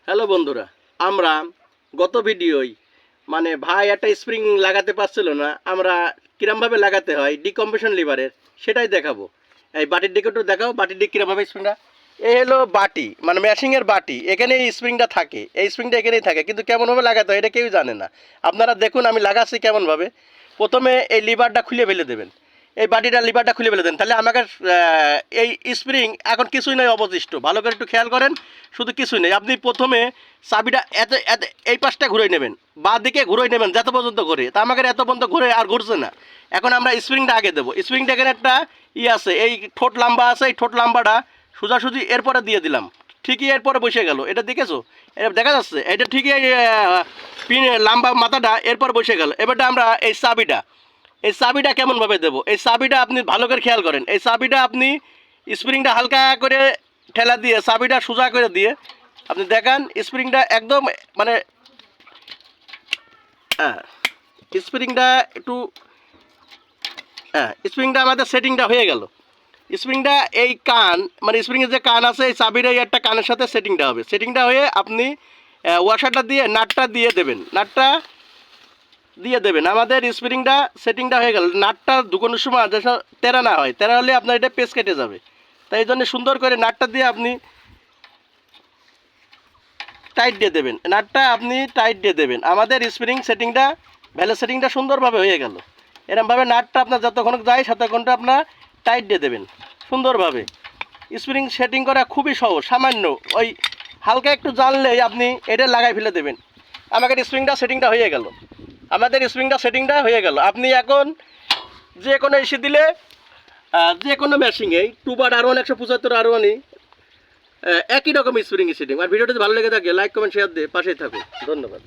Hello বন্ধুরা, আমরা গত ভিডিওয় মানে ভাই একটা স্প্রিং লাগাতে পারছিল না, আমরা কিরমভাবে লাগাতে হয় ডিকম্প্রেশন লিভারের সেটাই দেখাবো। এই বাটির দিকে একটু দেখাও, বাটির দিকে কীরমভাবে স্প্রিংটা। এই হলো বাটি, মানে ম্যাশিংয়ের বাটি, এখানে এই স্প্রিংটা থাকে, এই স্প্রিংটা এখানেই থাকে, কিন্তু কেমনভাবে লাগাতে হয় এটা কেউ জানে না। আপনারা দেখুন আমি লাগাচ্ছি কেমনভাবে। প্রথমে এই লিভারটা খুলে ফেলে দেবেন, এই বাটিটা লিভারটা খুলে ফেলে দেন, তাহলে আমাকে এই স্প্রিং এখন কিছুই নয় অবশিষ্ট। ভালো করে একটু খেয়াল করেন, শুধু কিছুই নেই। আপনি প্রথমে চাবিটা এত এত এই পাশটা ঘুরে নেবেন, বা দিকে ঘুরে নেবেন যত পর্যন্ত ঘুরে, তা আমাকে এত পর্যন্ত ঘুরে আর ঘুরছে না। এখন আমরা স্প্রিংটা আগে দেবো। স্প্রিংটা এখানে একটা আছে, এই ঠোঁট লাম্বা আছে, এই ঠোঁট লাম্বাটা সোজাসুজি এরপরে দিয়ে দিলাম, ঠিকই এরপরে বসে গেল। এটা দেখেছো, এটা দেখা যাচ্ছে, এটা ঠিকই পিন লাম্বা মাথাটা এরপর বসে গেল। এবারটা আমরা এই চাবিটা কেমনভাবে দেবো, এই চাবিটা আপনি ভালো করে খেয়াল করেন। এই চাবিটা আপনি স্প্রিংটা হালকা করে ঠেলা দিয়ে চাবিটা সোজা করে দিয়ে আপনি দেখান স্প্রিংটা একদম মানে হ্যাঁ স্প্রিংটা একটু স্প্রিংটা আমাদের সেটিংটা হয়ে গেল। স্প্রিংটা এই কান মানে স্প্রিংয়ের যে কান আছে এই চাবির এই একটা কানের সাথে সেটিংটা হবে। সেটিংটা হয়ে আপনি ওয়াশারটা দিয়ে নাটটা দিয়ে দেবেন, নাটটা দিয়ে দেবেন। আমাদের স্প্রিংটা সেটিংটা হয়ে গেল। নাটটা ঢুকানোর সময় যেসব তেরা না হয়, তেরা হলে আপনার এটা পেচ কেটে যাবে। তাই এই জন্য সুন্দর করে নাটটা দিয়ে আপনি টাইট দিয়ে দেবেন, নাটটা আপনি টাইট দিয়ে দেবেন। আমাদের স্প্রিং সেটিংটা ভ্যালু সেটিংটা সুন্দরভাবে হয়ে গেল। এরকমভাবে নাটটা আপনার যতক্ষণ যায় ততক্ষণটা আপনার টাইট দিয়ে দেবেন সুন্দরভাবে। স্প্রিং সেটিং করা খুবই সহজ, সামান্য ওই হালকা একটু জানলেই আপনি এটা লাগাই ফেলে দেবেন। আমাদের স্প্রিংটা সেটিংটা হয়ে গেল, আমাদের স্প্রিংটা সেটিংটা হয়ে গেল। আপনি এখন যে কোনো এসে দিলে যে কোনো মেশিংয়ে 2/R1 175R1 একই রকম স্প্রিং সেটিং। আর ভিডিওটি ভালো লেগে থাকে লাইক কমেন্ট শেয়ার দিয়ে পাশেই থাকুন। ধন্যবাদ।